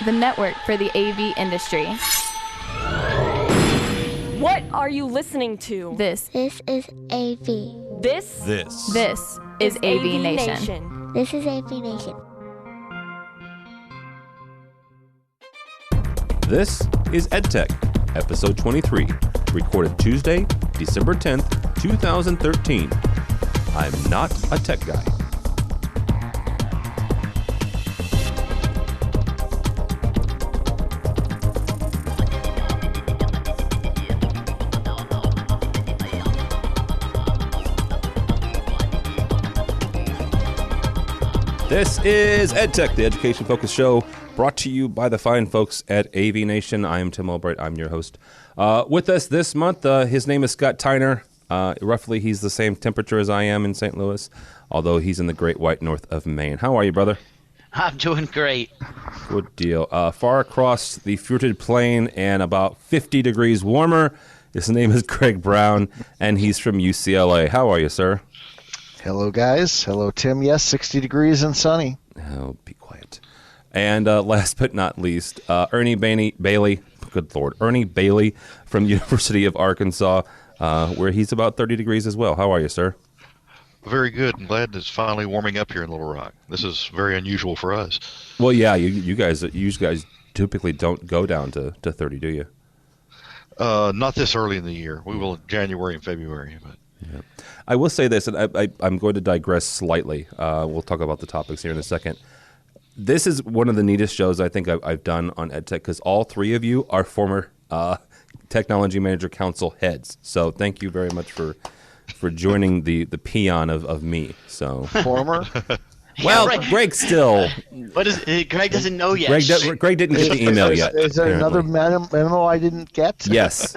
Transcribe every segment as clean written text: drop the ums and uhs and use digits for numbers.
the network for the AV industry. What are you listening to? This is AV. This is AVNation. This is AVNation. This is EDtech, episode 23, recorded Tuesday, December 10th, 2013. I'm not a tech guy. This is EDtech, the education-focused show brought to you by the fine folks at AVNation. I am Tim Albright. I'm your host. With us this month, his name is Scott Tyner. Roughly, he's the same temperature as I am in St. Louis, although he's in the great white north of Maine. How are you, brother? I'm doing great. Good deal. Far across the fruited plain and about 50 degrees warmer, his name is Greg Brown, and he's from UCLA. How are you, sir? Hello, guys. Hello, Tim. Yes, 60 degrees and sunny. Oh, be quiet. And last but not least, Ernie Bailey, good Lord, Ernie Bailey from University of Arkansas, where he's about 30 degrees as well. How are you, sir? Very good. I'm glad it's finally warming up here in Little Rock. This is very unusual for us. Well, yeah, you guys typically don't go down to 30, do you? Not this early in the year. We will in January and February, but. Yeah. I will say this, and I'm going to digress slightly. We'll talk about the topics here in a second. This is one of the neatest shows I think I've done on EdTech because all three of you are former Technology Manager Council heads. So thank you very much for joining the peon of me. So former. Well, yeah, right. Greg still. What is Greg doesn't know yet. Greg didn't get the email yet. Is there another memo I didn't get? Yes.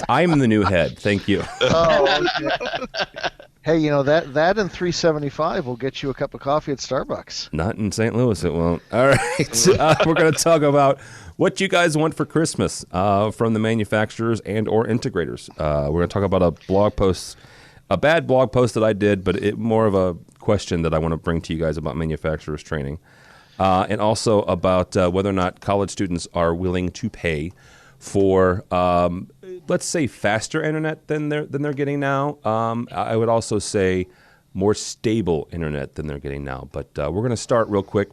I'm the new head. Thank you. Oh, okay. Hey, you know that and $3.75 will get you a cup of coffee at Starbucks. Not in St. Louis, it won't. All right, we're going to talk about what you guys want for Christmas from the manufacturers and or integrators. We're going to talk about a bad blog post that I did, but more of a question that I want to bring to you guys about manufacturers training, and also about whether or not college students are willing to pay for, let's say, faster internet than they're getting now. I would also say more stable internet than they're getting now. But we're going to start real quick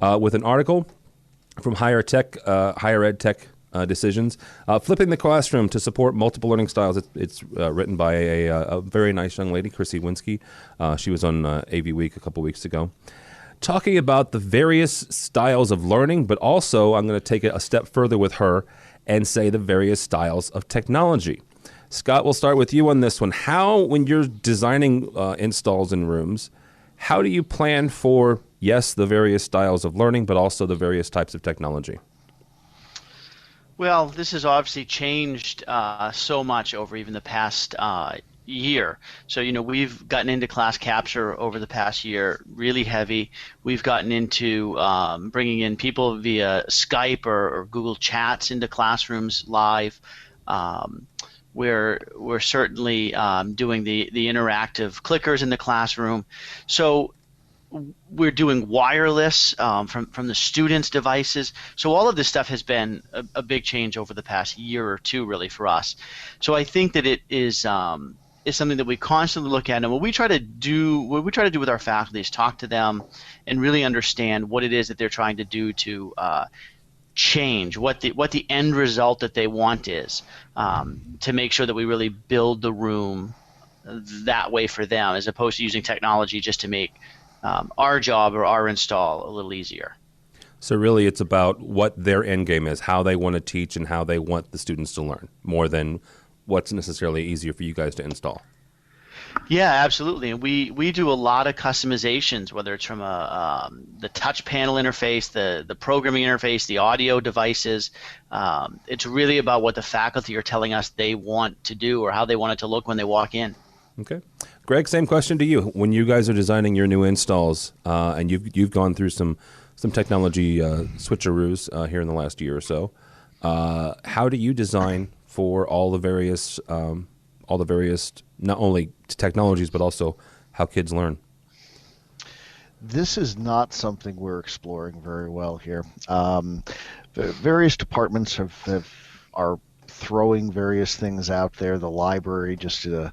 with an article from Higher Ed Tech Decisions, flipping the classroom to support multiple learning styles. It's written by a very nice young lady, Chrissy Winsky. She was on AV Week a couple weeks ago, talking about the various styles of learning, but also I'm going to take it a step further with her and say the various styles of technology. Scott, we'll start with you on this one. How, when you're designing installs in rooms, how do you plan for, yes, the various styles of learning, but also the various types of technology? Well, this has obviously changed so much over even the past year. So, we've gotten into class capture over the past year, really heavy. We've gotten into bringing in people via Skype or Google Chats into classrooms live. We're certainly doing the interactive clickers in the classroom. So we're doing wireless from the students' devices. So all of this stuff has been a big change over the past year or two, really, for us. So I think that it is something that we constantly look at, and what we try to do with our faculty is talk to them and really understand what it is that they're trying to do to change, what the end result that they want is, to make sure that we really build the room that way for them, as opposed to using technology just to make our job or our install a little easier. So really it's about what their end game is, how they want to teach and how they want the students to learn, more than what's necessarily easier for you guys to install. Yeah, absolutely. And we do a lot of customizations, whether it's from the touch panel interface, the programming interface, the audio devices. It's really about what the faculty are telling us they want to do or how they want it to look when they walk in. Okay. Greg, same question to you. When you guys are designing your new installs, and you've gone through some technology switcheroos here in the last year or so, how do you design for all the various not only technologies but also how kids learn? This is not something we're exploring very well here. The various departments are throwing various things out there. The library just did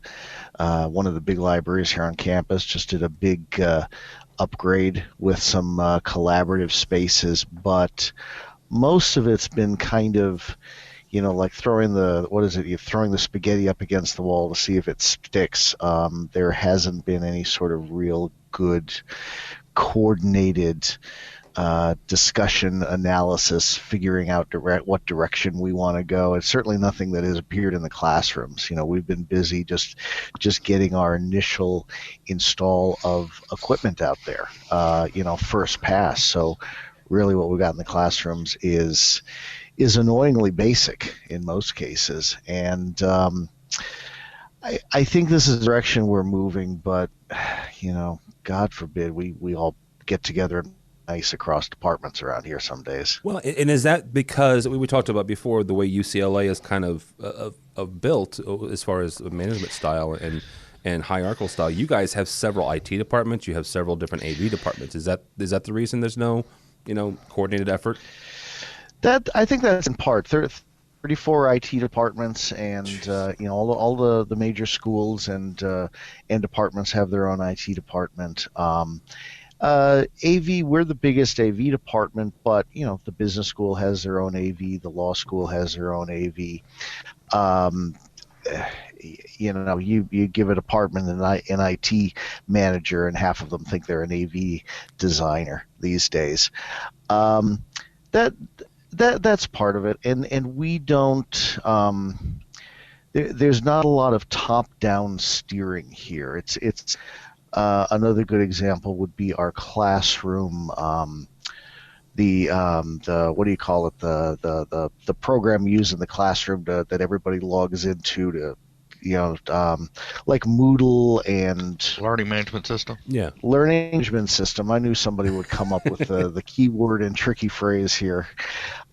one of the big libraries here on campus just did a big upgrade with some collaborative spaces, but most of it's been kind of, like throwing you're throwing the spaghetti up against the wall to see if it sticks. There hasn't been any sort of real good coordinated discussion, analysis, figuring out what direction we want to go. It's certainly nothing that has appeared in the classrooms. We've been busy just getting our initial install of equipment out there, first pass. So really what we got in the classrooms is annoyingly basic in most cases. And I think this is the direction we're moving, but, God forbid we all get together nice across departments around here some days. Well, and is that because we talked about before the way UCLA is kind of built as far as management style and hierarchical style? You guys have several IT departments. You have several different AV departments. Is that the reason there's no coordinated effort? I think that's in part. There are 34 IT departments, and all the major schools and departments have their own IT department. AV, we're the biggest AV department, but the business school has their own AV, the law school has their own AV. You give a department an IT manager, and half of them think they're an AV designer these days. That's part of it, and we don't. There's not a lot of top-down steering here. It's another good example would be our classroom. The what do you call it? The program used in the classroom that everybody logs into to. Like Moodle and Learning management system. Yeah, learning management system. I knew somebody would come up with the keyword and tricky phrase here.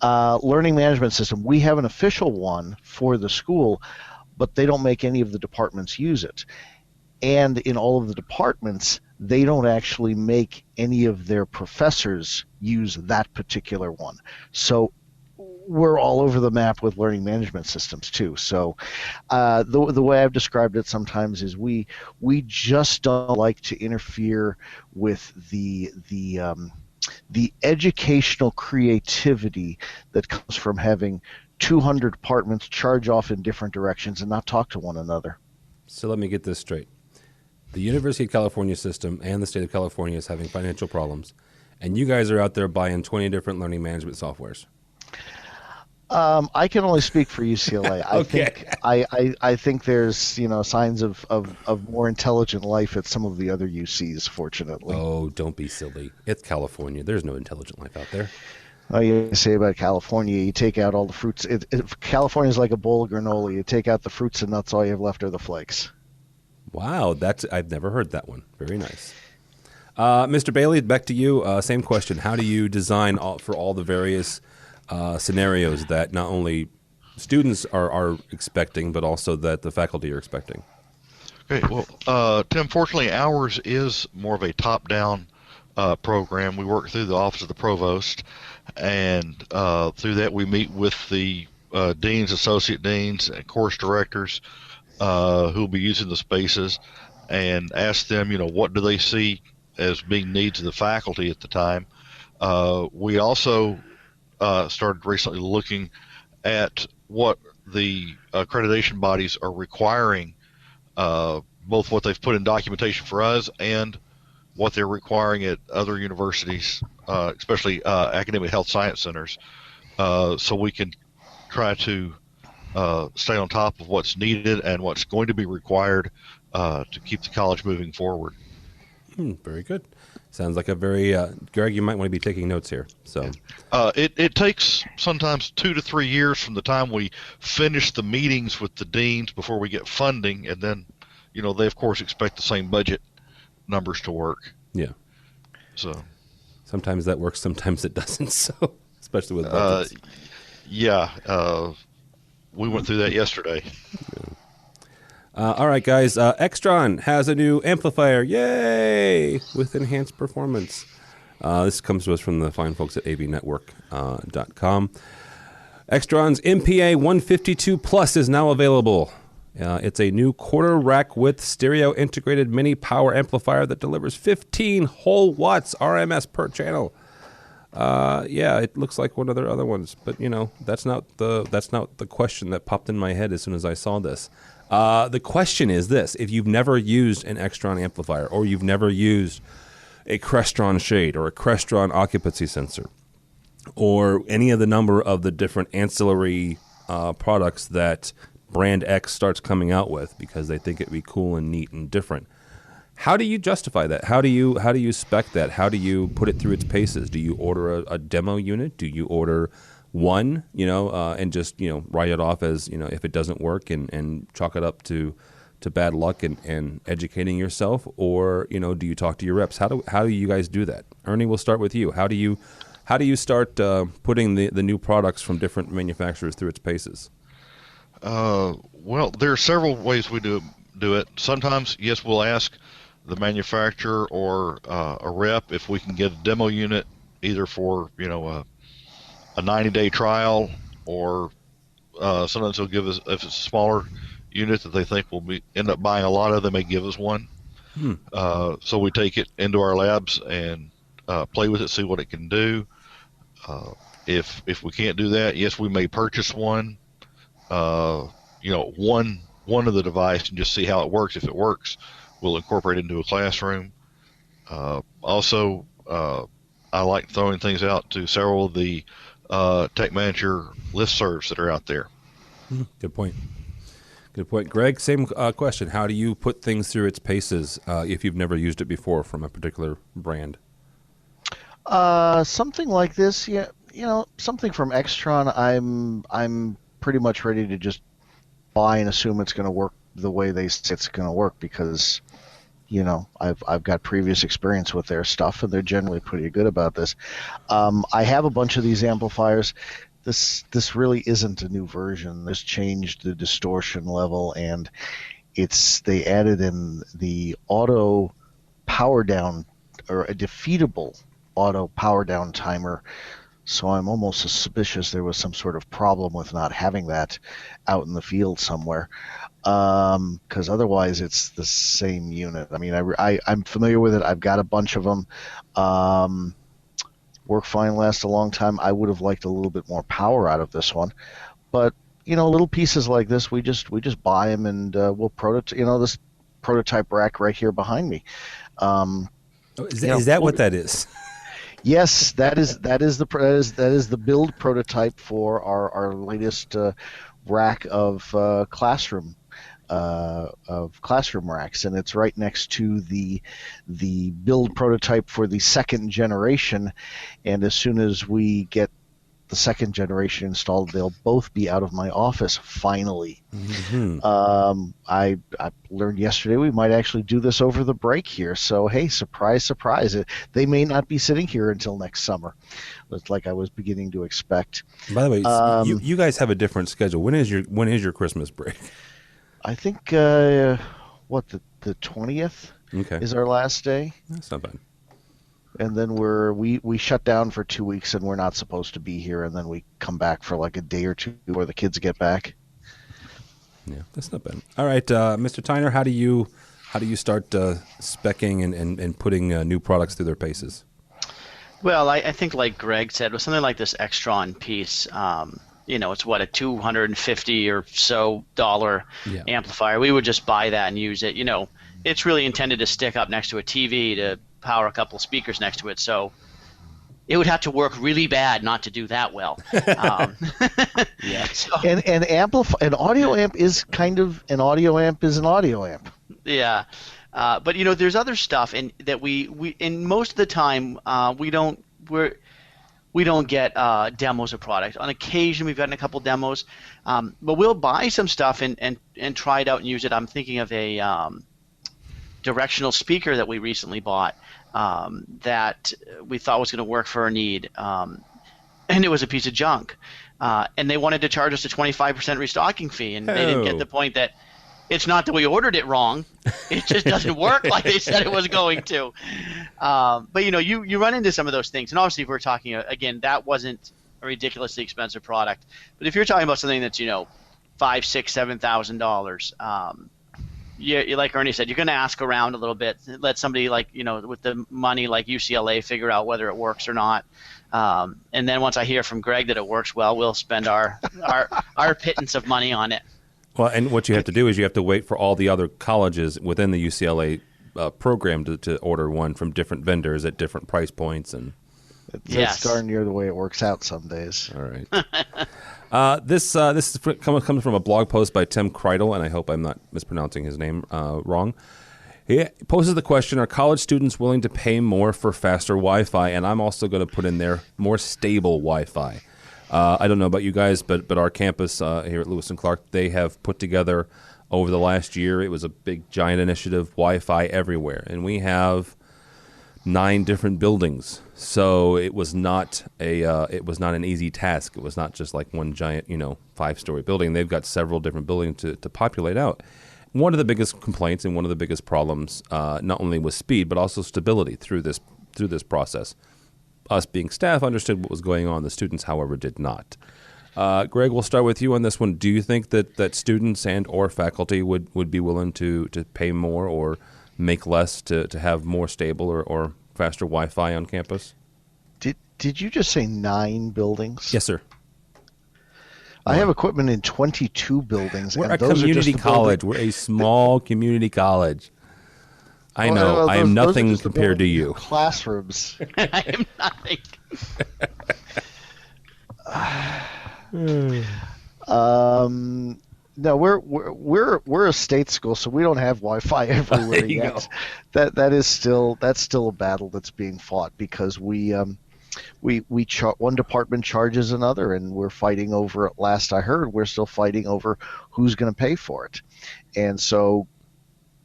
Learning management system. We have an official one for the school, but they don't make any of the departments use it. And in all of the departments, they don't actually make any of their professors use that particular one. So we're all over the map with learning management systems too. So the way I've described it sometimes is we just don't like to interfere with the educational creativity that comes from having 200 departments charge off in different directions and not talk to one another. So let me get this straight. The University of California system and the state of California is having financial problems, and you guys are out there buying 20 different learning management softwares. I can only speak for UCLA. Okay. I think there's signs of more intelligent life at some of the other UCs, fortunately. Oh, don't be silly. It's California. There's no intelligent life out there. Oh, you say about California, you take out all the fruits. California's like a bowl of granola. You take out the fruits and nuts, all you have left are the flakes. Wow, I've never heard that one. Very nice. Mr. Bailey, back to you. Same question. How do you design for all the various scenarios that not only students are expecting, but also that the faculty are expecting? Okay, well, Tim, fortunately ours is more of a top-down program. We work through the Office of the Provost, and through that we meet with the deans, associate deans, and course directors who will be using the spaces, and ask them, what do they see as being needs of the faculty at the time. We also started recently looking at what the accreditation bodies are requiring, both what they've put in documentation for us and what they're requiring at other universities, especially academic health science centers, so we can try to stay on top of what's needed and what's going to be required to keep the college moving forward. Very good. Sounds like a very Greg, you might want to be taking notes here. So it takes sometimes 2 to 3 years from the time we finish the meetings with the deans before we get funding, and then they of course expect the same budget numbers to work. Yeah. So sometimes that works, sometimes it doesn't. So especially with budgets. Yeah. We went through that yesterday. All right, guys. Extron has a new amplifier. Yay! With enhanced performance. This comes to us from the fine folks at avnetwork.com. Extron's MPA 152 Plus is now available. It's a new quarter rack width stereo integrated mini power amplifier that delivers 15 whole watts RMS per channel. It looks like one of their other ones, but that's not the question that popped in my head as soon as I saw this. The question is this: if you've never used an Extron amplifier, or you've never used a Crestron shade or a Crestron occupancy sensor, or any of the number of the different ancillary products that Brand X starts coming out with because they think it'd be cool and neat and different, how do you justify that? How do you spec that? How do you put it through its paces? Do you order a demo unit? Do you order one, and just write it off as if it doesn't work and chalk it up to bad luck and educating yourself, or do you talk to your reps? How do you guys do that? Ernie, we'll start with you. How do you start putting the new products from different manufacturers through its paces? Well, there are several ways we do it. Sometimes, yes, we'll ask the manufacturer or a rep if we can get a demo unit, either for a 90-day trial, or sometimes they'll give us, if it's a smaller unit that they think we'll end up buying a lot of, they may give us one. So we take it into our labs and play with it, see what it can do. If we can't do that, yes, we may purchase one. One of the device and just see how it works. If it works, we'll incorporate it into a classroom. Also, I like throwing things out to several of the Tech Manager listservs that are out there. Good point. Greg, same question. How do you put things through its paces if you've never used it before from a particular brand? Something like this, something from Extron, I'm pretty much ready to just buy and assume it's going to work the way they say it's going to work, because I've got previous experience with their stuff, and they're generally pretty good about this. I have a bunch of these amplifiers. This really isn't a new version. This changed the distortion level, and they added in the auto power down, or a defeatable auto power down timer. So I'm almost suspicious there was some sort of problem with not having that out in the field somewhere, because otherwise it's the same unit. I mean, I'm familiar with it. I've got a bunch of them. Work fine, last a long time. I would have liked a little bit more power out of this one, but little pieces like this, we just buy them, and we'll prototype. This prototype rack right here behind me. Is that what that is? Yes, that is the build prototype for our latest rack of classroom racks, and it's right next to the build prototype for the second generation. And as soon as we get the second generation installed, they'll both be out of my office finally. Mm-hmm. I learned yesterday we might actually do this over the break here. So hey, surprise, surprise! They may not be sitting here until next summer, like I was beginning to expect. By the way, you guys have a different schedule. When is your Christmas break? I think the 20th is our last day. That's not bad. And then we shut down for 2 weeks, and we're not supposed to be here, and then we come back for like a day or two before the kids get back. Yeah, that's not bad. All right, Mr. Tyner, how do you start speccing and putting new products through their paces? Well, I think like Greg said, with something like this Extron piece, it's what, a $250 or so amplifier. We would just buy that and use it. It's really intended to stick up next to a TV to power a couple of speakers next to it, so it would have to work really bad not to do that well. Yeah. So, an audio amp is kind of an audio amp is an audio amp. Yeah, but there's other stuff, and that we and most of the time we don't get demos of product. On occasion, we've gotten a couple demos, but we'll buy some stuff and try it out and use it. I'm thinking of a directional speaker that we recently bought that we thought was going to work for our need, and it was a piece of junk. And they wanted to charge us a 25% restocking fee, and they didn't get the point that It's not that we ordered it wrong. It just doesn't work like they said it was going to. But you run into some of those things, and obviously, if we're talking again, that wasn't a ridiculously expensive product. But if you're talking about something that's $5,000, $6,000, $7,000, you like Ernie said, you're going to ask around a little bit. Let somebody with the money like UCLA figure out whether it works or not. And then once I hear from Greg that it works well, we'll spend our pittance of money on it. Well, and what you have to do is you have to wait for all the other colleges within the UCLA program to order one from different vendors at different price points. And that's darn near the way it works out some days. All right. This comes from a blog post by Tim Kreidel, and I hope I'm not mispronouncing his name wrong. He poses the question, are college students willing to pay more for faster Wi-Fi? And I'm also going to put in there more stable Wi-Fi. I don't know about you guys, but our campus here at Lewis and Clark, they have put together over the last year, it was a big, giant initiative, Wi-Fi everywhere. And we have 9 different buildings. So it was not an easy task. It was not just like one giant, 5-story building. They've got several different buildings to populate out. One of the biggest complaints and one of the biggest problems, not only was speed, but also stability through this process. Us being staff understood what was going on. The students, however, did not. Greg, we'll start with you on this one. Do you think that students and or faculty would be willing to pay more or make less to have more stable or faster Wi-Fi on campus? Did you just say 9 buildings? Yes, sir. I have equipment in 22 buildings. We're and a those community are just college. We're a small community college. I know. I am nothing compared to you. Classrooms. I am nothing. No, we're a state school, so we don't have Wi-Fi everywhere yet. That's still a battle that's being fought because one department charges another, and we're fighting over. At last I heard, we're still fighting over who's going to pay for it, and so.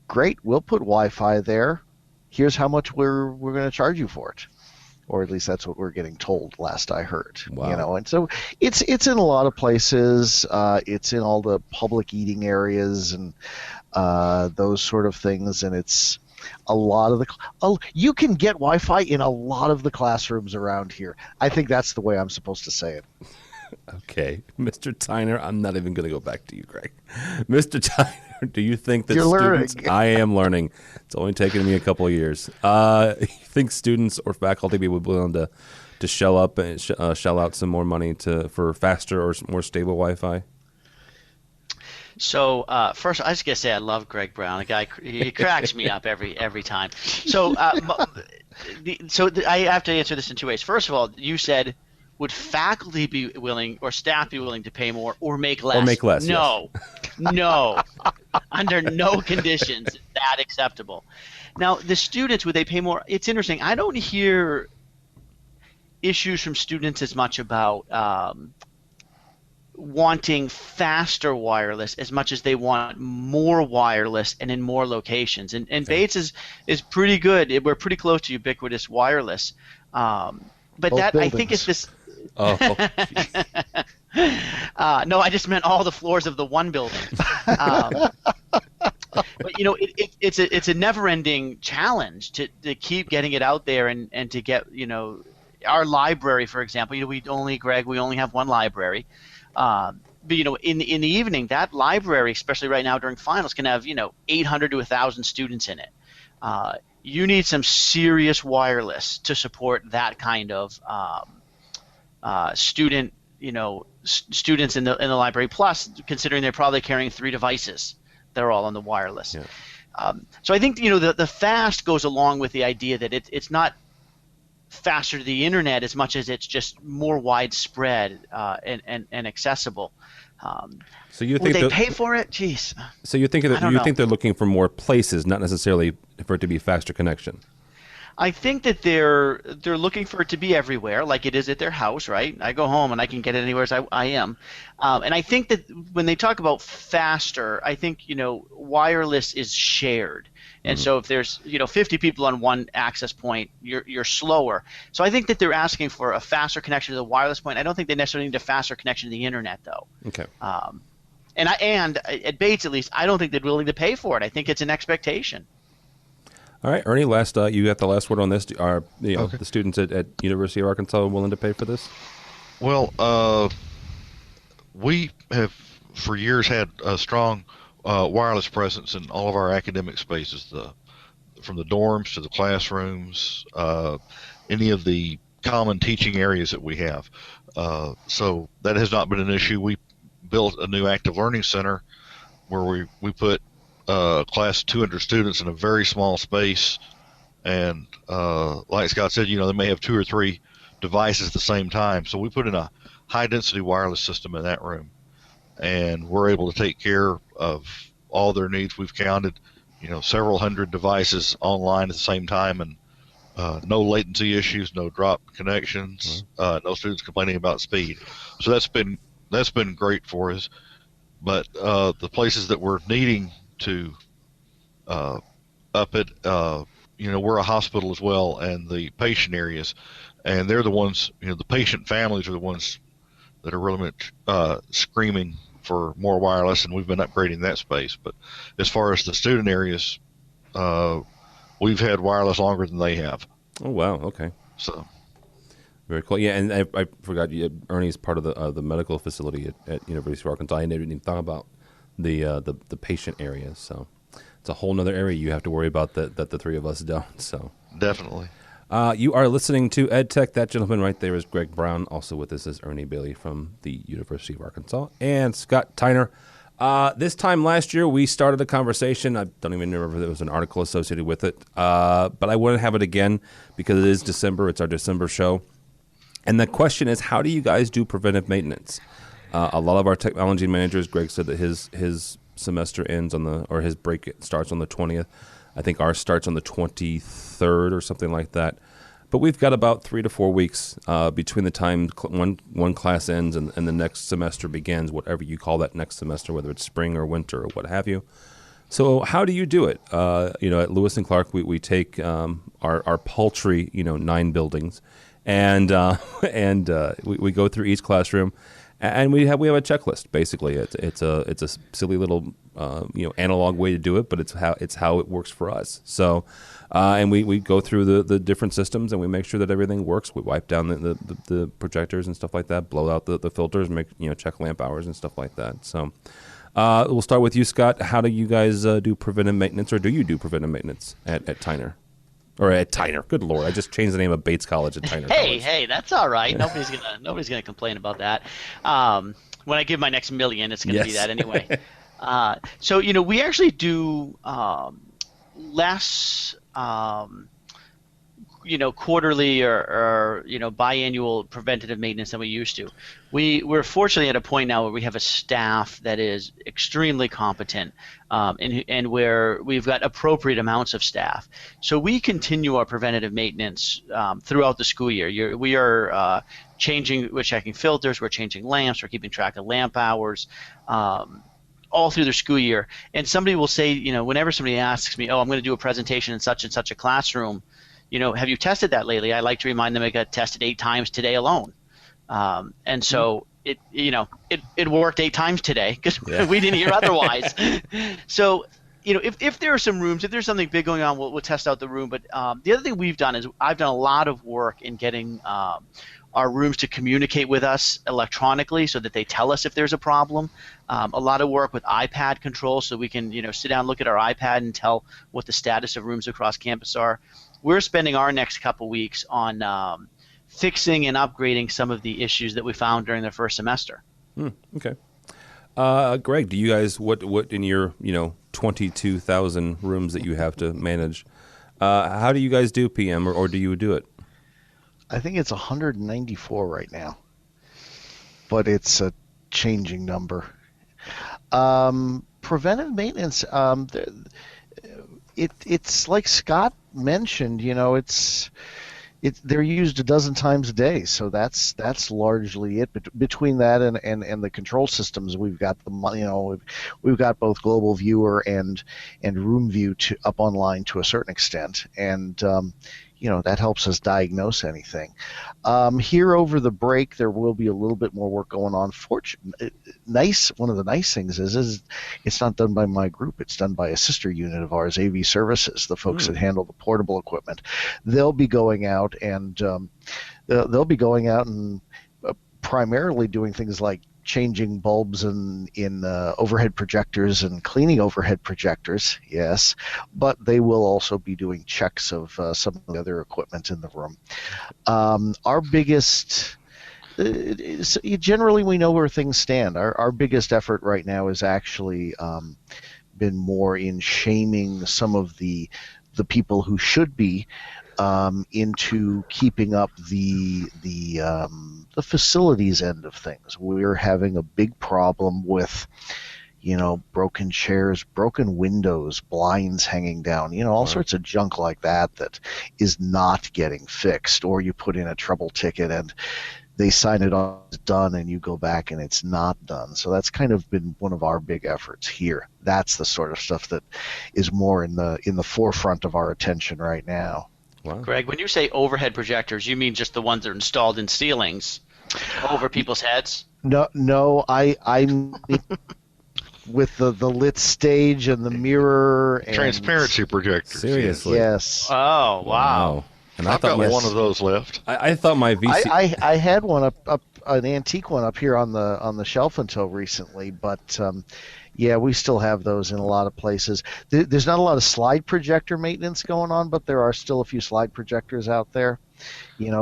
Great, we'll put Wi-Fi there. Here's how much we're going to charge you for it, or at least that's what we're getting told. Last I heard, wow. And so it's in a lot of places. It's in all the public eating areas and those sort of things, and it's a lot of you can get Wi-Fi in a lot of the classrooms around here. I think that's the way I'm supposed to say it. Okay, Mr. Tyner, I'm not even going to go back to you, Greg. Mr. Tyner, do you think that You're students... learning. I am learning. It's only taken me a couple of years. You think students or faculty would be willing to shell out some more money for faster or more stable Wi-Fi? So first, I just gotta say I love Greg Brown. The guy, he cracks me up every time. So I have to answer this in 2 ways. First of all, you said, would faculty be willing or staff be willing to pay more or make less? Or make less, no. yes. No. Under no conditions is that acceptable. Now, the students, would they pay more? It's interesting. I don't hear issues from students as much about wanting faster wireless as much as they want more wireless and in more locations. And Bates is pretty good. We're pretty close to ubiquitous wireless. But Both that buildings. I think it's this. Oh, No, I just meant all the floors of the one building. But it's a never-ending challenge to keep getting it out there and to get our library, for example. We only have one library. But in the evening, that library, especially right now during finals, can have 800 to 1,000 students in it. You need some serious wireless to support that kind of students in the library. Plus, considering they're probably carrying 3 devices, they're all on the wireless. Yeah. So I think the fast goes along with the idea that it's not faster to the internet as much as it's just more widespread and accessible. So you would think they pay for it? Jeez. So you think they're looking for more places, not necessarily for it to be faster connection? I think that they're looking for it to be everywhere, like it is at their house, right? I go home and I can get it anywhere as I am. And I think that when they talk about faster, I think wireless is shared. And so if there's 50 people on one access point, you're slower. So I think that they're asking for a faster connection to the wireless point. I don't think they necessarily need a faster connection to the internet, though. Okay. and at Bates at least, I don't think they're willing to pay for it. I think it's an expectation. All right, Ernie, you got the last word on this. Are the students at University of Arkansas willing to pay for this? Well, we have for years had a strong wireless presence in all of our academic spaces, from the dorms to the classrooms, any of the common teaching areas that we have. So that has not been an issue. We built a new active learning center where we put class 200 students in a very small space, and like Scott said, they may have 2 or 3 devices at the same time. So we put in a high density wireless system in that room, and we're able to take care of all their needs. We've counted, several hundred devices online at the same time, and no latency issues, no drop connections, no students complaining about speed. So that's been great for us. But the places that we're needing to up it, we're a hospital as well, and the patient areas, and they're the ones, the patient families are the ones that are really screaming for more wireless, and we've been upgrading that space. But as far as the student areas, we've had wireless longer than they have. Oh, wow. Okay. So very cool. Yeah, and I forgot, Ernie's part of the medical facility at University of Arkansas. I didn't even thought about the patient areas. So it's a whole nother area you have to worry about that the three of us don't. So definitely. You are listening to EdTech. That gentleman right there is Greg Brown. Also with us is Ernie Bailey from the University of Arkansas, and Scott Tyner. This time last year, we started a conversation. I don't even remember if there was an article associated with it, but I want to have it again because it is December. It's our December show. And the question is, how do you guys do preventive maintenance? A lot of our technology managers, Greg said that his semester ends or his break starts on the 20th. I think ours starts on the 23rd or something like that. But we've got about 3 to 4 weeks between the time one class ends and the next semester begins, whatever you call that next semester, whether it's spring or winter or what have you. So how do you do it? At Lewis and Clark, we take our paltry 9 buildings, and we go through each classroom, and we have a checklist. Basically, it's a silly little analog way to do it, but it's how it works for us. So. And we go through the different systems, and we make sure that everything works. We wipe down the projectors and stuff like that, blow out the filters, check lamp hours and stuff like that. So we'll start with you, Scott. How do you guys do preventive maintenance, or do you do preventive maintenance at Tyner? Or at Tyner? Good Lord, I just changed the name of Bates College at Tyner. Hey, that's all right. Nobody's gonna complain about that. When I give my next million, it's gonna be that anyway. So we actually do less. Quarterly or biannual preventative maintenance than we used to. We're fortunately at a point now where we have a staff that is extremely competent, and where we've got appropriate amounts of staff. So we continue our preventative maintenance throughout the school year. We're checking filters, we're changing lamps, we're keeping track of lamp hours. All through their school year. And somebody will say, whenever somebody asks me, I'm going to do a presentation in such and such a classroom, have you tested that lately? I like to remind them I got tested 8 times today alone. And so it worked 8 times today because we didn't hear otherwise. So, if there are some rooms, if there's something big going on, we'll test out the room. But the other thing we've done is I've done a lot of work in getting our rooms to communicate with us electronically so that they tell us if there's a problem. A lot of work with iPad control so we can sit down, look at our iPad and tell what the status of rooms across campus are. We're spending our next couple weeks on fixing and upgrading some of the issues that we found during the first semester. Okay. Greg, do you guys, what in your 22,000 rooms that you have to manage, how do you guys do PM or do you do it? I think it's 194 right now, but it's a changing number. Preventive maintenance, it's like Scott mentioned, they're used a dozen times a day, so that's largely it. But between that and the control systems, we've got we've got both Global Viewer and Room View up online to a certain extent, and that helps us diagnose anything. Here over the break, there will be a little bit more work going on. One of the nice things is it's not done by my group. It's done by a sister unit of ours, AV Services, the folks that handle the portable equipment. They'll be going out and primarily doing things like changing bulbs in overhead projectors and cleaning overhead projectors, yes, but they will also be doing checks of some of the other equipment in the room. Our biggest, generally we know where things stand. Our biggest effort right now has actually been more in shaming some of the people who should be into keeping up the facilities end of things. We're having a big problem with, broken chairs, broken windows, blinds hanging down, all sorts of junk like that is not getting fixed, or you put in a trouble ticket and they sign it off as done and you go back and it's not done. So that's kind of been one of our big efforts here. That's the sort of stuff that is more in the forefront of our attention right now. Wow. Greg, when you say overhead projectors, you mean just the ones that are installed in ceilings over people's heads? No, I'm with the lit stage and the mirror and Transparency projectors. Seriously? Yes. Oh, wow. And I've got one of those left. I thought my VC. I had one up an antique one up here on the shelf until recently, but yeah, we still have those in a lot of places. There's not a lot of slide projector maintenance going on, but there are still a few slide projectors out there.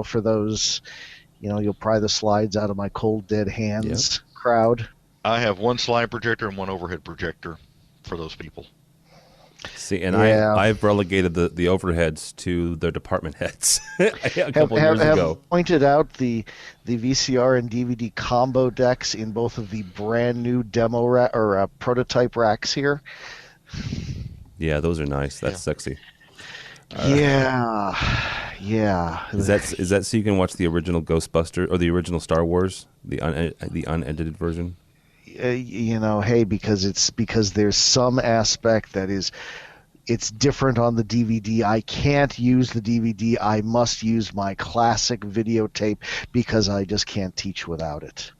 For those, you'll pry the slides out of my cold dead hands crowd. I have one slide projector and one overhead projector for those people. See, and I've relegated the overheads to their department heads a couple years ago. Have pointed out the VCR and DVD combo decks in both of the brand new demo or prototype racks here. Yeah, those are nice. That's sexy. Yeah. Is that so you can watch the original Ghostbuster or the original Star Wars, the unedited version? Hey, because there's some aspect that it's different on the DVD. I can't use the DVD. I must use my classic videotape because I just can't teach without it.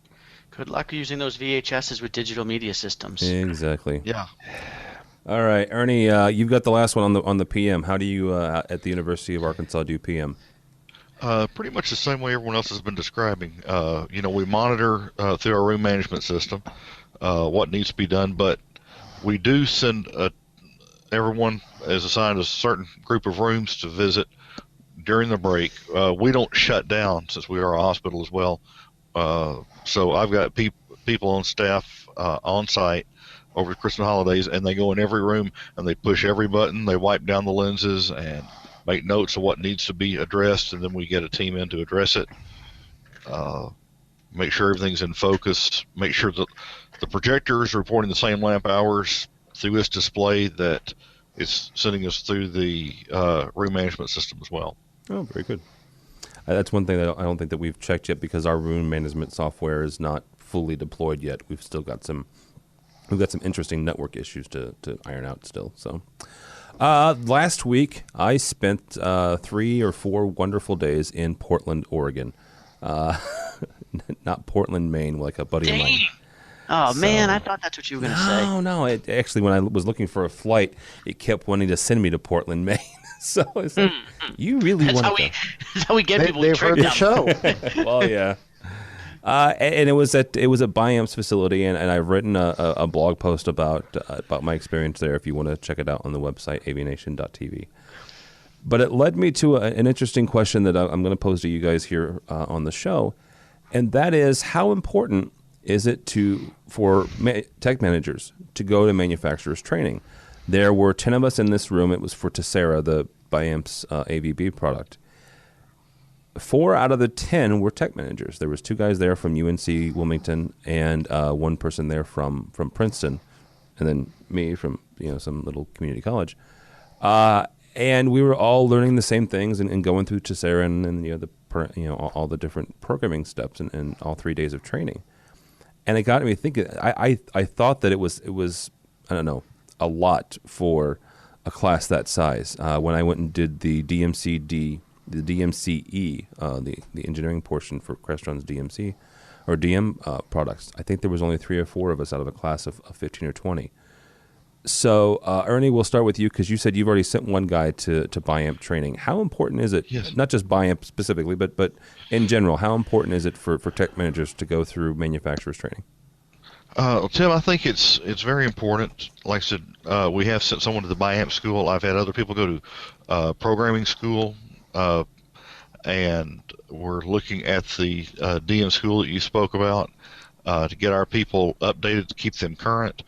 Good luck using those VHSs with digital media systems. Exactly. Yeah. All right, Ernie, you've got the last one on the PM. How do you at the University of Arkansas do PM? Pretty much the same way everyone else has been describing. We monitor through our room management system what needs to be done, but we do send everyone is assigned a certain group of rooms to visit during the break. We don't shut down since we are a hospital as well. So I've got people on staff on site over the Christmas holidays, and they go in every room and they push every button. They wipe down the lenses and make notes of what needs to be addressed, and then we get a team in to address it. Make sure everything's in focus. Make sure that the projector is reporting the same lamp hours through its display that it's sending us through the room management system as well. Oh, very good. That's one thing that I don't think that we've checked yet because our room management software is not fully deployed yet. We've still got some interesting network issues to iron out still. So. Last week, I spent 3 or 4 wonderful days in Portland, Oregon. Not Portland, Maine, like a buddy of mine. Oh, man, I thought that's what you were going to say. No. Actually, when I was looking for a flight, it kept wanting to send me to Portland, Maine. So it's like, you really want to go. That's how we get people They've heard the show. Well, yeah. And it was at BIAM's facility, and I've written a blog post about my experience there. If you want to check it out on the website avnation.tv. But it led me to an interesting question that I'm going to pose to you guys here on the show, and that is how important is it for tech managers to go to manufacturers training? There were 10 of us in this room. It was for Tessera, the BIAM's AVB product. 4 out of the 10 were tech managers. There was 2 guys there from UNC Wilmington and 1 person there from Princeton, and then me from some little community college. And we were all learning the same things and going through Tessera and all the different programming steps and all 3 days of training. And it got me thinking. I thought that it was I don't know, a lot for a class that size. When I went and did the DMCD the DMCE, the engineering portion for Crestron's DMC or DM products. I think there was only 3 or 4 of us out of a class of 15 or 20. So, Ernie, we'll start with you because you said you've already sent one guy to BIAMP training. How important is it, not just BIAMP specifically, but in general, how important is it for tech managers to go through manufacturer's training? Tim, I think it's very important. Like I said, we have sent someone to the BIAMP school. I've had other people go to programming school, and we're looking at the DM school that you spoke about to get our people updated, to keep them current.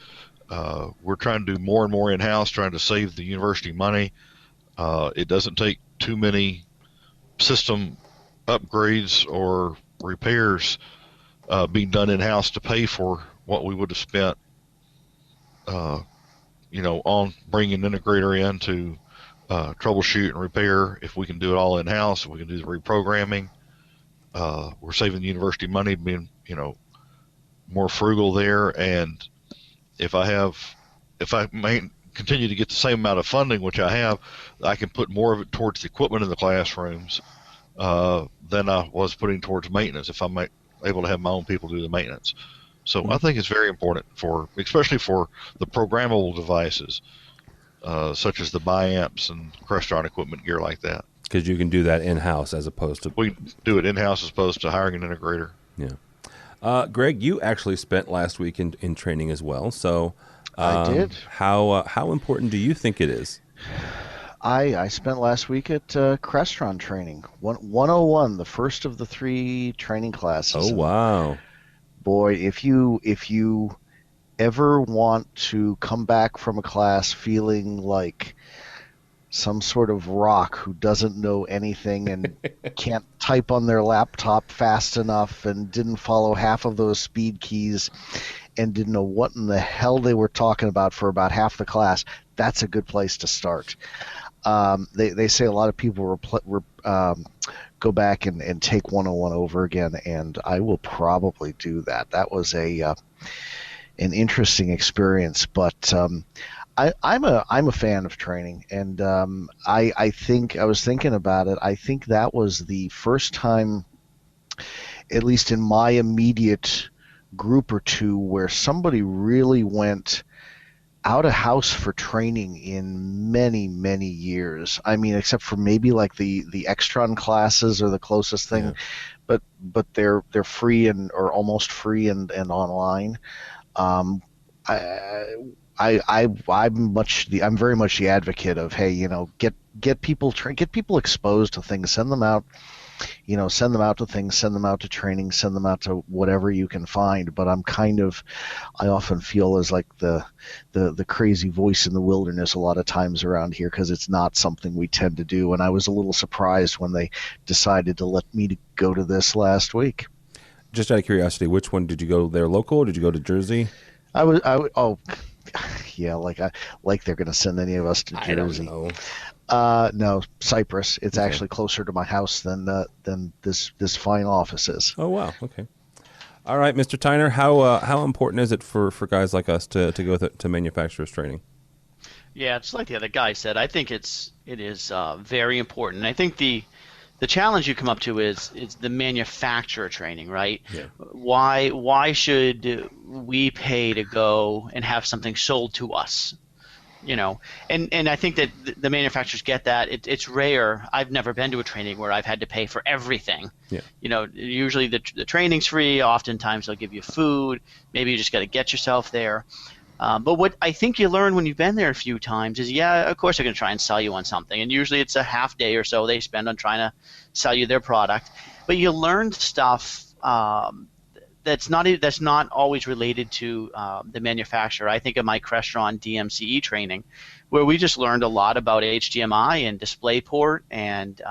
We're trying to do more and more in-house, trying to save the university money. It doesn't take too many system upgrades or repairs being done in-house to pay for what we would have spent, on bringing an integrator in to troubleshoot and repair. If we can do it all in-house, if we can do the reprogramming, we're saving the university money, being, more frugal there. And if I continue to get the same amount of funding, which I have, I can put more of it towards the equipment in the classrooms than I was putting towards maintenance if I'm able to have my own people do the maintenance. So I think it's very important especially for the programmable devices, such as the BIAMPs and Crestron equipment gear like that. Because you can do that in-house as opposed to... We do it in-house as opposed to hiring an integrator. Yeah. Greg, you actually spent last week in training as well. So I did. How important do you think it is? I spent last week at Crestron training, 101, the first of the 3 training classes. Oh, wow. Boy, if you ever want to come back from a class feeling like some sort of rock who doesn't know anything and can't type on their laptop fast enough and didn't follow half of those speed keys and didn't know what in the hell they were talking about for about half the class, that's a good place to start. They say a lot of people go back and take 101 over again, and I will probably do that. That was an interesting experience, but I'm a fan of training, and I think I was thinking about it. I think that was the first time, at least in my immediate group or two, where somebody really went out of house for training in many, many years. I mean, except for maybe like the Extron classes are the closest thing, but they're free or almost free and online. I'm very much the advocate of, hey, get people exposed to things, send them out to things, send them out to training, send them out to whatever you can find. But I often feel as like the crazy voice in the wilderness a lot of times around here, because it's not something we tend to do. And I was a little surprised when they decided to let me go to this last week. Just out of curiosity, which one did you go there local, or did you go to Jersey? Yeah, like they're going to send any of us to Jersey. I don't know. No, Cyprus. It's actually closer to my house than this fine office is. Oh, wow. Okay. All right, Mr. Tyner, how important is it for guys like us to go to manufacturers training? Yeah, it's like the other guy said. I think it is very important. And I think the challenge you come up to is the manufacturer training, right? Yeah. Why should we pay to go and have something sold to us? And I think that the manufacturers get that. It's rare. I've never been to a training where I've had to pay for everything. Yeah. Usually the training's free. Oftentimes they'll give you food. Maybe you just got to get yourself there. But what I think you learn when you've been there a few times is, of course they're going to try and sell you on something. And usually it's a half day or so they spend on trying to sell you their product. But you learn stuff that's not always related to the manufacturer. I think of my Crestron DMCE training, where we just learned a lot about HDMI and DisplayPort and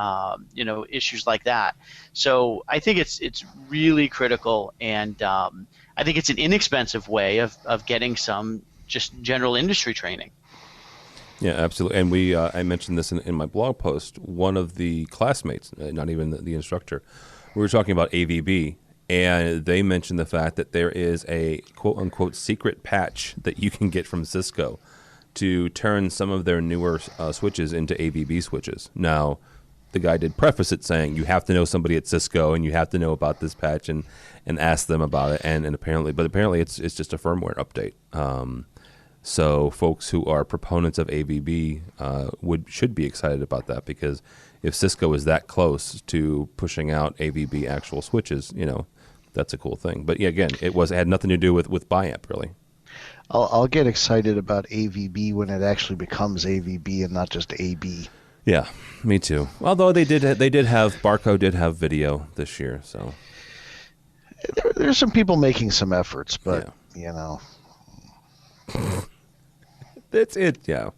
issues like that. So I think it's really critical, and I think it's an inexpensive way of getting some just general industry training. Yeah, absolutely. And I mentioned this in my blog post. One of the classmates, not even the instructor, we were talking about AVB. And they mentioned the fact that there is a quote-unquote secret patch that you can get from Cisco to turn some of their newer switches into AVB switches. Now, the guy did preface it saying you have to know somebody at Cisco and you have to know about this patch and ask them about it. And apparently it's just a firmware update. So folks who are proponents of AVB should be excited about that, because if Cisco is that close to pushing out AVB actual switches, that's a cool thing. But yeah, again, it had nothing to do with BIAMP really. I'll get excited about AVB when it actually becomes AVB and not just AB. Yeah, me too. Although Barco did have video this year, so there's some people making some efforts, but that's it. Yeah.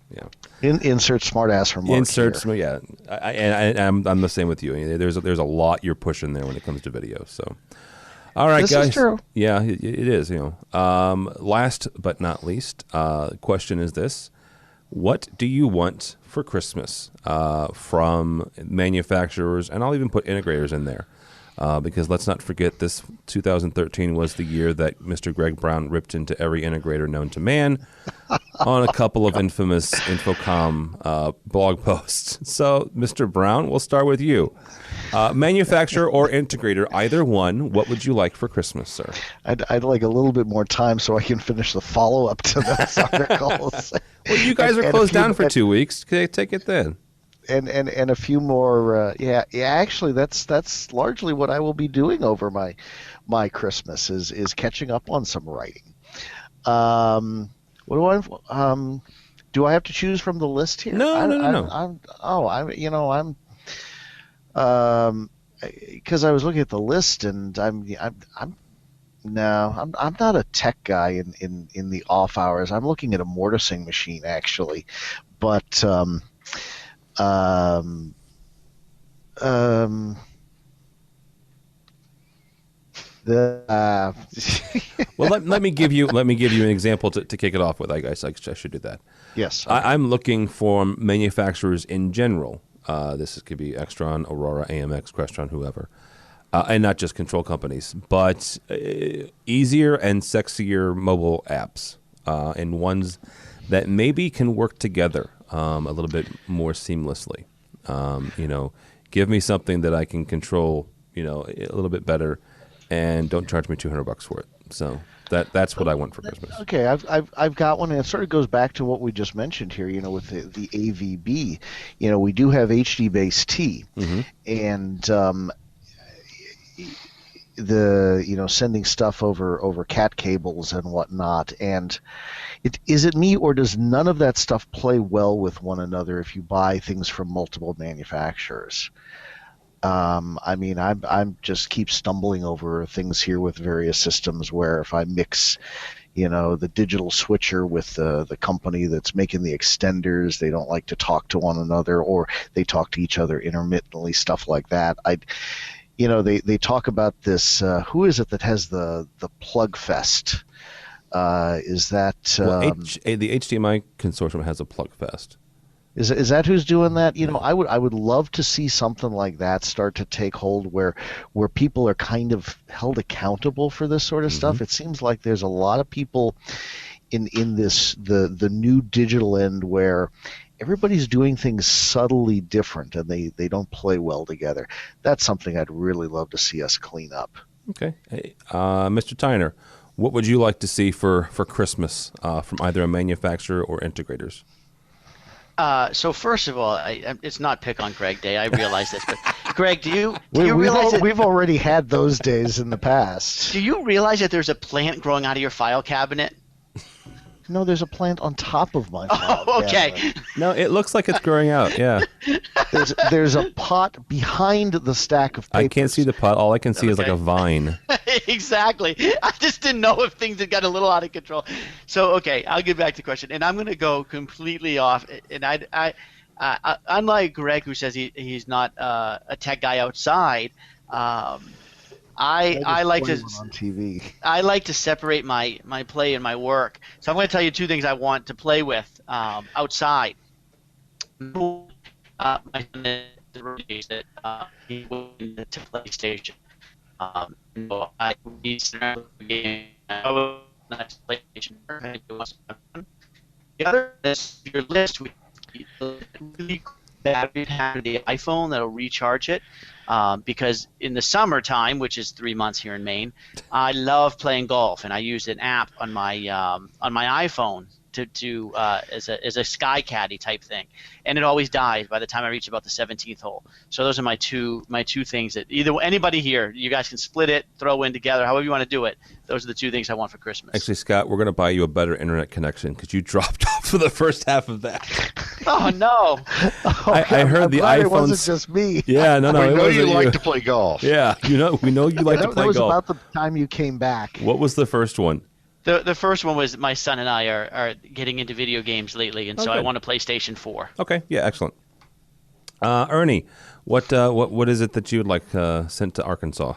Insert smartass remark. Insert here. Yeah. I'm the same with you. There's a lot you're pushing there when it comes to video. So, all right, this guys. Is true. Yeah, it is. Last but not least, question is this: what do you want for Christmas from manufacturers, and I'll even put integrators in there, because let's not forget this 2013 was the year that Mr. Greg Brown ripped into every integrator known to man on a couple of infamous Infocom blog posts. So, Mr. Brown, we'll start with you. Manufacturer or integrator, either one, what would you like for Christmas, sir? I'd like a little bit more time so I can finish the follow-up to those articles. Well, you guys are closed down for 2 weeks. Take it then. And a few more. Actually, that's largely what I will be doing over my Christmas is catching up on some writing. What do I have to choose from the list here? No. Because I was looking at the list and I'm not a tech guy in the off hours. I'm looking at a mortising machine actually, but well, let me give you an example to kick it off with. I guess I should do that. Yes, okay. I'm looking for manufacturers in general. This could be Extron, Aurora, AMX, Crestron, whoever, and not just control companies, but easier and sexier mobile apps, and ones that maybe can work together a little bit more seamlessly. Give me something that I can control, a little bit better, and don't charge me $200 for it. So that's what I want for Christmas. Okay, I've got one, and it sort of goes back to what we just mentioned here. With the AVB, we do have HD base T, and the sending stuff over cat cables and whatnot. And is it me, or does none of that stuff play well with one another if you buy things from multiple manufacturers? I'm just keep stumbling over things here with various systems where if I mix, the digital switcher with the company that's making the extenders, they don't like to talk to one another, or they talk to each other intermittently, stuff like that. They talk about this. Who is it that has the plug fest? Is that the HDMI consortium has a plug fest? Is that who's doing that? I would love to see something like that start to take hold where people are kind of held accountable for this sort of stuff. It seems like there's a lot of people in this the new digital end where everybody's doing things subtly different and they don't play well together. That's something I'd really love to see us clean up. Okay. Hey, Mr. Tyner, what would you like to see for Christmas from either a manufacturer or integrators? So first of all, it's not pick on Greg Day. I realize this, but Greg, do you realize that we've already had those days in the past? Do you realize that there's a plant growing out of your file cabinet? No, there's a plant on top of my file. Oh, okay. cabinet. No, it looks like it's growing out. Yeah. There's a pot behind the stack of papers. I can't see the pot. All I can see is like a vine. Exactly. I just didn't know if things had got a little out of control. So, okay, I'll get back to the question, and I'm going to go completely off. And I unlike Greg, who says he's not a tech guy outside, I like to on TV. I like to separate my play and my work. So I'm going to tell you two things I want to play with outside. My son is the release that he went to PlayStation. He's the game. Not PlayStation. The other is your list. Really battery pack of the iPhone that'll recharge it. Because in the summertime, which is 3 months here in Maine, I love playing golf, and I use an app on my iPhone to as a sky caddy type thing, and it always dies by the time I reach about the 17th hole. So those are my two things that either anybody here, you guys can split it, throw in together, however you want to do it. Those are the two things I want for Christmas. Actually, Scott, we're going to buy you a better internet connection because you dropped off for the first half of that. Oh no! I heard the iPhone. It wasn't just me. Yeah, no, We it know wasn't you like to play golf. Yeah, we know you like to play That was golf. about the time you came back. What was the first one? The first one was my son and I are getting into video games lately, and so I want a PlayStation 4. Okay, yeah, excellent. Ernie, what is it that you would like sent to Arkansas?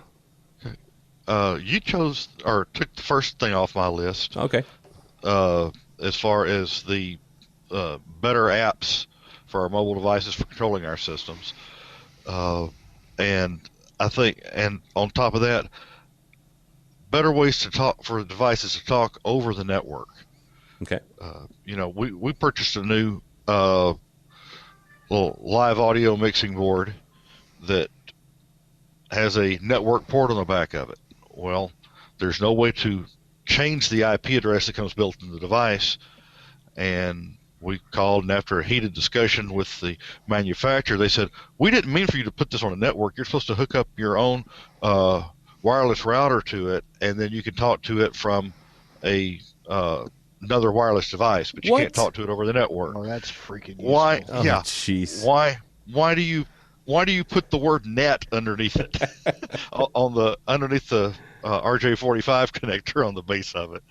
You chose or took the first thing off my list. Okay. As far as the better apps for our mobile devices for controlling our systems, and I think, and on top of that, better ways to talk for the devices to talk over the network. Okay. We purchased a new little live audio mixing board that has a network port on the back of it. Well, there's no way to change the IP address that comes built in the device, and we called, and after a heated discussion with the manufacturer, they said, we didn't mean for you to put this on a network. You're supposed to hook up your own wireless router to it, and then you can talk to it from another wireless device, but you can't talk to it over the network. Oh, that's freaking useful. Why? Oh, yeah. Jeez. Why do you put the word net underneath it underneath the RJ45 connector on the base of it?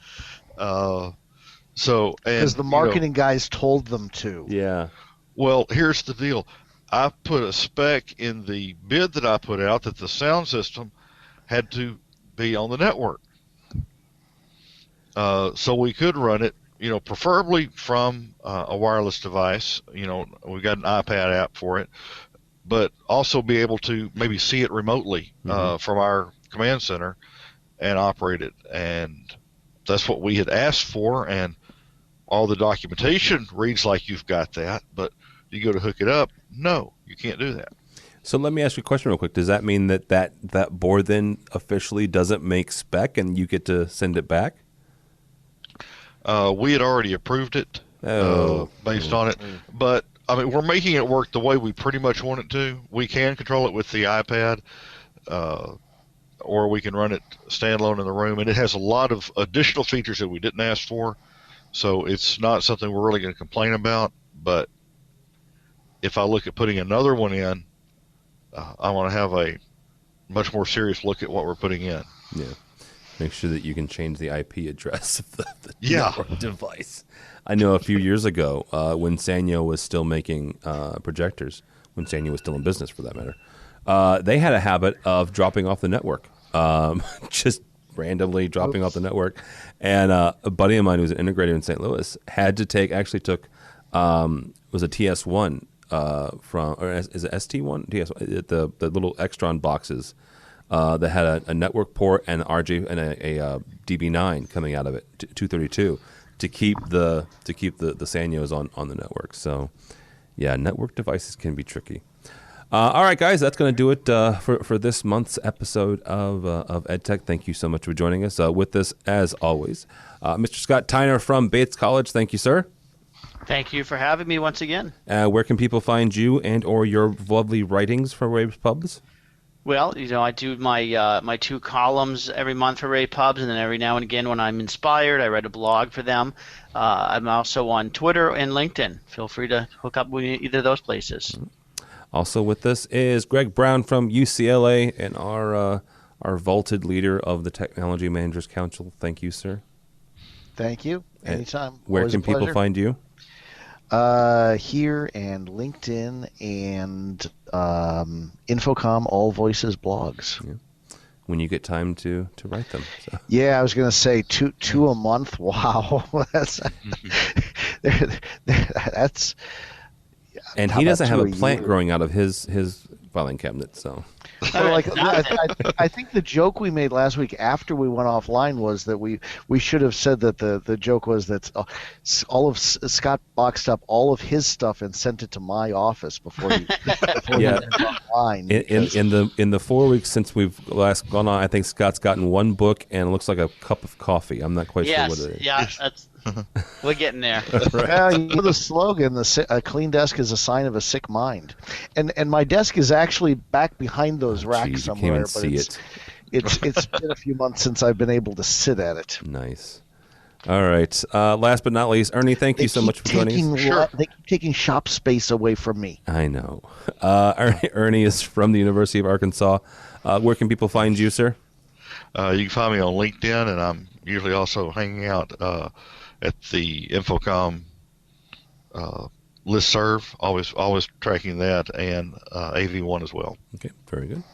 Because the marketing guys told them to. Yeah. Well, here's the deal. I put a spec in the bid that I put out that the sound system had to be on the network. So we could run it, preferably from a wireless device. We've got an iPad app for it, but also be able to maybe see it remotely from our command center and operate it. And that's what we had asked for, and all the documentation reads like you've got that, but you go to hook it up, no, you can't do that. So let me ask you a question real quick. Does that mean that board then officially doesn't make spec and you get to send it back? We had already approved it based on it, but I mean, we're making it work the way we pretty much want it to. We can control it with the iPad, or we can run it standalone in the room, and it has a lot of additional features that we didn't ask for, so it's not something we're really going to complain about. But if I look at putting another one in, I want to have a much more serious look at what we're putting in. Yeah. Make sure that you can change the IP address of the network device. I know a few years ago when Sanyo was still making projectors, when Sanyo was still in business for that matter, they had a habit of dropping off the network, just randomly dropping off the network. And a buddy of mine who was an integrator in St. Louis took was a TS1 from, or is it ST1? TS1, the little Extron boxes. That had a network port and RJ and a DB9 coming out of it, 232, to keep the Sanyos on the network. So, yeah, network devices can be tricky. All right, guys, that's going to do it for this month's episode of EdTech. Thank you so much for joining us. With us, as always, Mr. Scott Tyner from Bates College. Thank you, sir. Thank you for having me once again. Where can people find you and or your lovely writings for Rave's Pubs? Well, I do my 2 columns every month for Rave Pubs, and then every now and again when I'm inspired, I write a blog for them. I'm also on Twitter and LinkedIn. Feel free to hook up with either of those places. Also with us is Greg Brown from UCLA and our vaulted leader of the Technology Managers Council. Thank you, sir. Thank you. Anytime. Where Always can a pleasure. people find you? Here and LinkedIn and Infocom All Voices blogs. Yeah. When you get time to write them. So. Yeah, I was going to say two a month. Wow, that's And he doesn't have a plant growing out of his filing cabinet. So, I think the joke we made last week after we went offline was that we should have said that the joke was that all of Scott boxed up all of his stuff and sent it to my office before he went offline. In the 4 weeks since we've last gone on, I think Scott's gotten one book and it looks like a cup of coffee. I'm not quite sure what it is. Yeah, we're getting there. Yeah, the slogan, a clean desk is a sign of a sick mind. And my desk is actually back behind those racks somewhere, but it's been a few months since I've been able to sit at it. Nice. All right. Last but not least, Ernie, thank you so much for joining us. Sure. They keep taking shop space away from me. I know. Ernie is from the University of Arkansas. Where can people find you, sir? You can find me on LinkedIn, and I'm usually also hanging out at the Infocom listserv, always tracking that, and AV1 as well. Okay, very good.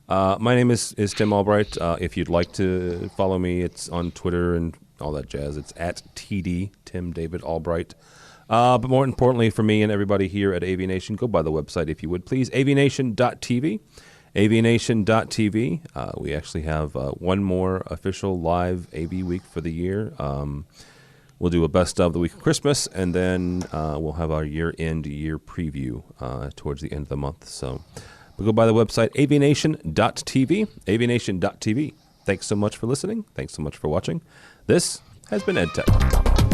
My name is Tim Albright. If you'd like to follow me, it's on Twitter and all that jazz. It's at TD, Tim David Albright. But more importantly for me and everybody here at AVNation, go by the website if you would, please, avnation.tv. avnation.tv. We actually have one more official live AV week for the year. We'll do a best of the week of Christmas, and then we'll have our year-end year preview towards the end of the month. So we'll go by the website, avnation.tv, avnation.tv. Thanks so much for listening. Thanks so much for watching. This has been EdTech.